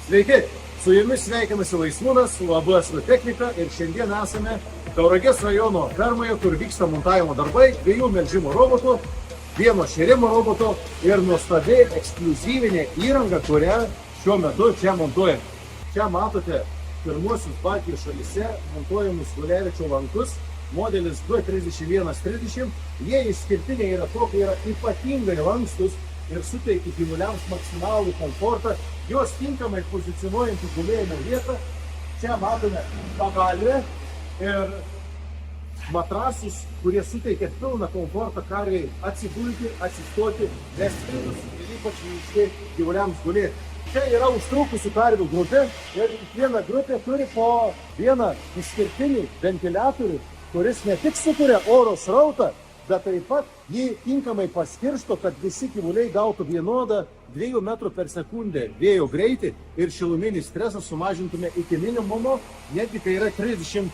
Sveiki, su jumis sveikinasi Laisvūnas, UAB Astra Technika ir šiandien esame Tauragės rajono fermoje, kur vyksta montavimo darbai, 2 melžimo robotų, 1 šėrimo roboto ir nuostabi ekskliuzyvinė įranga, kurią šiuo metu čia montuojame. Čia matote pirmuosius Baltijos šalyse montuojamus Gulevičio lankus, modelis B3130. Jie išskirtiniai yra to, kai yra ypatingai lankstus ir suteikia gyvuliams maksimalų komfortą, juos tinkamai pozicionuojantį gulėjimo vietą. Čia matome pagalvę ir matrasus, kurie suteikia pilną komfortą karvei atsigulti, atsistoti, neskridus ir ypač minkštai gyvuliams gulėti. Čia yra užtrukusių karvių grupė ir kiekviena grupė turi po vieną išskirtinį ventiliatorių, kuris ne tik sukuria oro srautą, bet taip pat jį tinkamai paskirsto, kad visi gyvuliai gautų vienodą 2 metrų per sekundę vėjo greitį ir šiluminį stresą sumažintume iki minimumo, netgi kai yra 30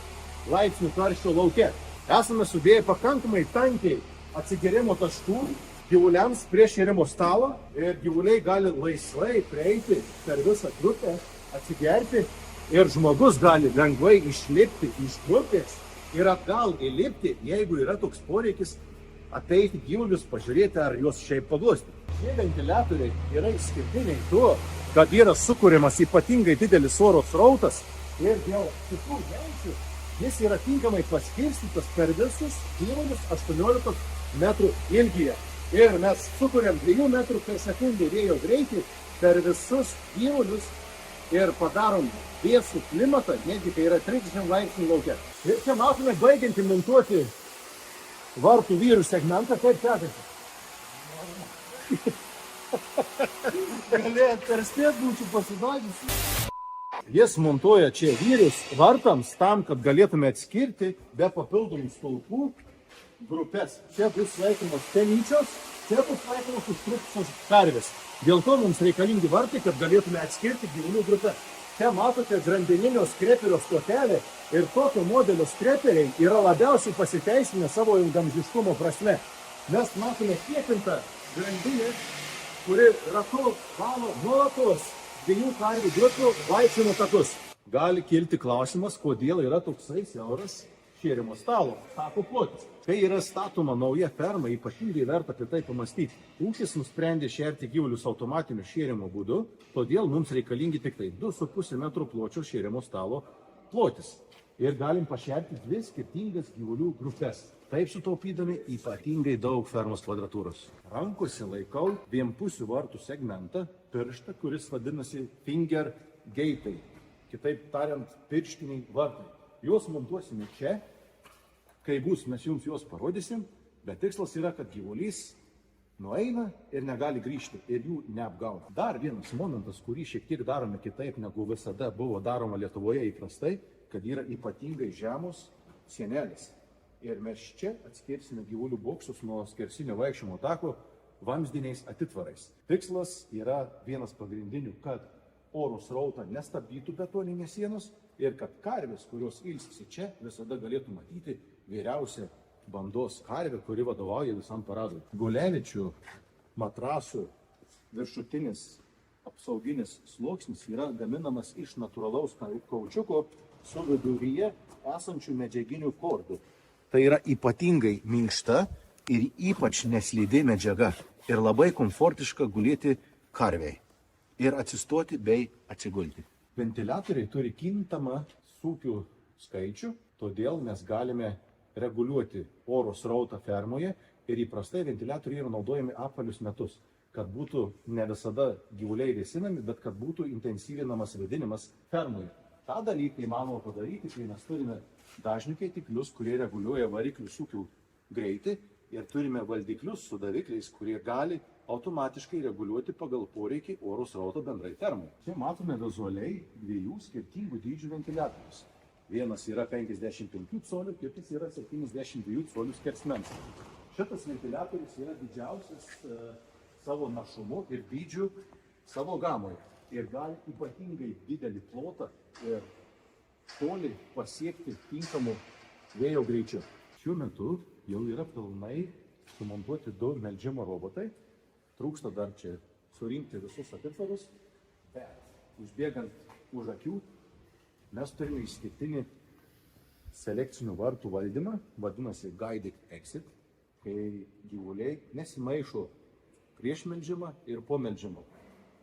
laipsnių karščio lauke. Esame sudėję pakankamai tankiai atsigėrimo taškų gyvuliams prie šėrimo stalo ir gyvuliai gali laisvai prieiti per visą grupę, atsigerti ir žmogus gali lengvai išlipti iš grupės ir atgal įlipti, jeigu yra toks poreikis ateiti gyvulius, pažiūrėti, ar juos šiaip paglosti. Šie ventiliatoriai yra išskirtiniai tuo, kad yra sukuriamas ypatingai didelis oro srautas ir dėl kitų jaučių jis yra tinkamai paskirstytas per visus gyvulius 18 metrų ilgyje. Ir mes sukuriam 2 metrų per sekundę vėjo greitį per visus gyvulius ir padarom vėsų klimatą, netgi kai yra 30 laipsnių lauke. Ir čia matome baigiantį montuoti vartų vyrų segmentą, kaip sekasi. Galėjot perspėt, būčiau pasiduodęs. Jis montuoja čia vyrius vartams tam, kad galėtume atskirti be papildomų stulpų grupės. Čia bus laikomos tenyčios, čia bus laikomos užtrukusios karvės. Dėl to mums reikalingi vartai, kad galėtume atskirti gyvulių grupę. Čia matote grandininio skreperio stotelę ir tokio modelio skreperiai yra labiausiai pasiteisinę savo ilgamžiškumo prasme. Mes matome kietintą grandinę, kuri ratu valo nuolatos 2 karvių grupių vaikščiojimo takus. Gali kilti klausimas, kodėl yra toksai siauras šėrimo stalo tako plotis. Kai yra statoma nauja ferma, ypatingai verta apie tai pamastyti. Ūkis nusprendė šerti gyvulius automatiniu šėrimo būdu, todėl mums reikalingi tik tai 2,5 metrų pločio šėrimo stalo plotis. Ir galim pašerti 2 skirtingas gyvulių grupės, taip sutaupydami ypatingai daug fermos kvadratūros. Rankose laikau vienpusių vartų segmentą, pirštą, kuris vadinasi finger gate'ai, kitaip tariant pirštiniai vartai. Juos montuosime čia. Kai bus, mes jums juos parodysim, bet tikslas yra, kad gyvulys nueina ir negali grįžti ir jų neapgauna. Dar vienas momentas, kurį šiek tiek darome kitaip, negu visada buvo daroma Lietuvoje įprastai, kad yra ypatingai žemos sienelės. Ir mes čia atskirsime gyvulių bokštus nuo skersinio vaikščiojimo tako vamzdiniais atitvarais. Tikslas yra vienas pagrindinių, kad oro srautą nestabdytų betoninės sienos ir kad karvės, kurios ilsisi čia, visada galėtų matyti vyriausia bandos karvė, kuri vadovauja visam paradui. Gulevičių matrasų viršutinis apsauginis sluoksnis yra gaminamas iš natūralaus kaučiuko su viduryje esančių medžiaginių kordų. Tai yra ypatingai minkšta ir ypač neslidi medžiaga ir labai komfortiška gulėti karvei ir atsistoti bei atsigulti. Ventiliatoriai turi kintamą sūkių skaičių, todėl mes galime reguliuoti oro srautą fermoje ir įprastai ventiliatoriai yra naudojami apvalius metus, kad būtų ne visada gyvuliai vėsinami, bet kad būtų intensyvinamas vėdinimas fermoje. Ta dalyką įmanoma padaryti, kai mes turime dažnių keitiklius, kurie reguliuoja variklių sūkių greitį ir turime valdiklius su davikliais, kurie gali automatiškai reguliuoti pagal poreikį oro srauto bendrai fermoje. Čia matome vizualiai 2 skirtingų dydžių ventiliatorius. Vienas yra 55 colių, kitas yra 72 colių skersmens. Šitas ventiliatorius yra didžiausias savo našumu ir dydžiu savo gamoje ir gali ypatingai didelį plotą ir toli pasiekti tinkamų vėjo greičiu. Šiuo metu jau yra pilnai sumontuoti 2 melžimo robotai. Trūksta dar čia surinkti visus atitvarus, bet užbėgant už akių, mes turime išskirtinį selekcinių vartų valdymą, vadinasi guided exit, kai gyvuliai nesimaišo prieš melžimą ir po melžimo.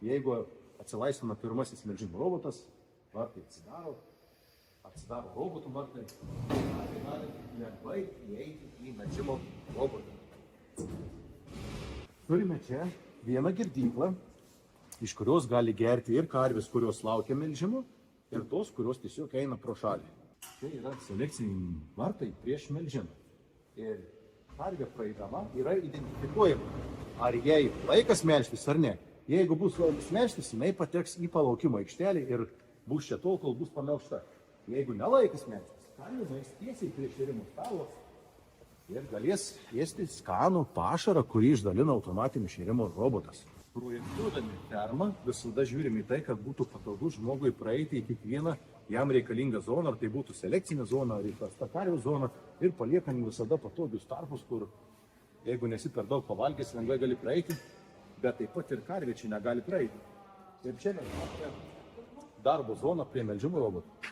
Jeigu atsilaisvina pirmasis melžimo robotas, vartai atsidaro robotų vartai, tai gali lengvai įeiti į melžimo robotą. Turime čia vieną girdyklą, iš kurios gali gerti ir karvės, kurios laukia melžimo, ir tos, kurios tiesiog eina pro šalį. Čia yra selekciniai vartai prieš melžimą. Ir karvė praeidama yra identifikuojama, ar jai laikas melžtis ar ne. Jeigu bus laikas melžtis, jinai pateks į palaukimo aikštelę ir bus čia tol, kol bus pamelžta. Jeigu nelaikas melžtis, karvė nueis tiesiai prie šėrimo stalo ir galės ėsti skanų pašarą, kurį išdalina automatinis šėrimo robotas. Projektuodami fermą visada žiūrime į tai, kad būtų patogu žmogui praeiti į kiekvieną jam reikalingą zoną, ar tai būtų selekcinė zona, ar įprasta karvių zona, ir paliekam visada patogius tarpus, kur jeigu nesi per daug pavalgęs, lengvai gali praeiti, bet taip pat ir karvė čia negali praeiti. Ir čia mes matome darbo zoną prie melžimo robotų.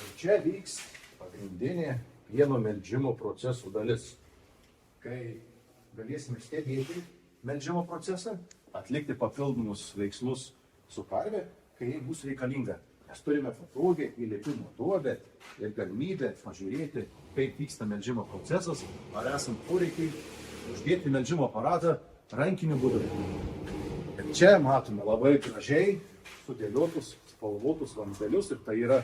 Ir čia vyks pagrindinė pieno melžimo procesų dalis, kai galėsime stebėti melžimo procesą, atlikti papildomus veiksmus su karvė, kai jai bus reikalinga. Mes turime patogią įlipimo duobę ir galimybę pažiūrėti, kaip vyksta melžimo procesas, ar esant poreikiai uždėti melžimo aparatą rankiniu būdu. Ir čia matome labai gražiai sudėliotus, spalvotus vamzdelius, ir tai yra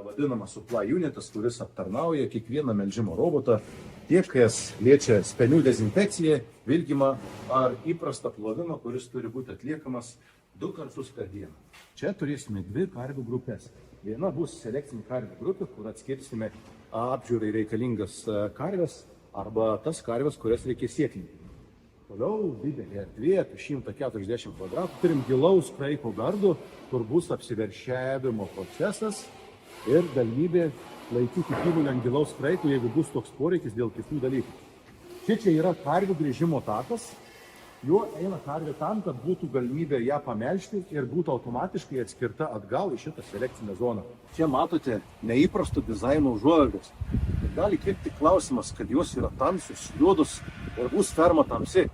vadinamas supply unitas, kuris aptarnauja kiekvieną melžimo robotą, tiek kas liečia spenių dezinfekciją, vilkimą ar įprastą plovimą, kuris turi būti atliekamas 2 kartus per dieną. Čia turėsime 2 karvių grupės. Viena bus selekcinė karvių grupė, kur atskirsime apžiūrai reikalingas karves arba tas karves, kurias reikės sėklinti. Toliau didelė erdvė, apie 140 kvadratų, turim gilaus kraiko gardo, kur bus apsiveršiavimo procesas ir galimybė laikyti gyvulį ant gilaus kraiko, jeigu bus toks poreikis dėl kitų dalykų. Čia yra karvių grįžimo takas, juo eina karvė tam, kad būtų galimybė ją pamelžti ir būtų automatiškai atskirta atgal į šitą selekcinę zoną. Čia matote neįprasto dizaino užuolaidas. Gali kilti klausimas, kad jos yra tamsios, juodos ir bus ferma tamsi.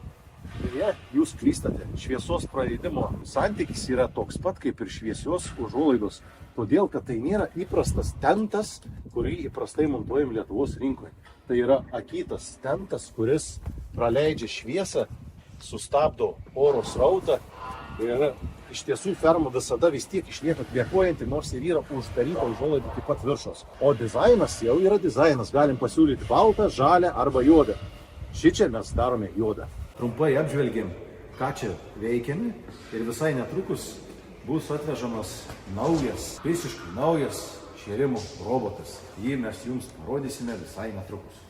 Deja, jūs klystate. Šviesos praleidimo santykis yra toks pat kaip ir šviesios užuolaidos. Todėl, kad tai nėra įprastas tentas, kurį įprastai montuojam Lietuvos rinkoje. Tai yra akytas tentas, kuris praleidžia šviesą, sustabdo oro srautą ir iš tiesų ferma visada vis tiek išlieka kvėpuojanti, nors ir yra uždaryta užuolaida taip pat viršos. O dizainas jau yra dizainas. Galim pasiūlyti baltą, žalią arba juodą. Šičia mes darome juodą. Trumpai apžvelgėm, ką čia veikiame, ir visai netrukus bus atvežamas naujas, visiškai naujas šėrimo robotas. Jį mes jums parodysime visai netrukus.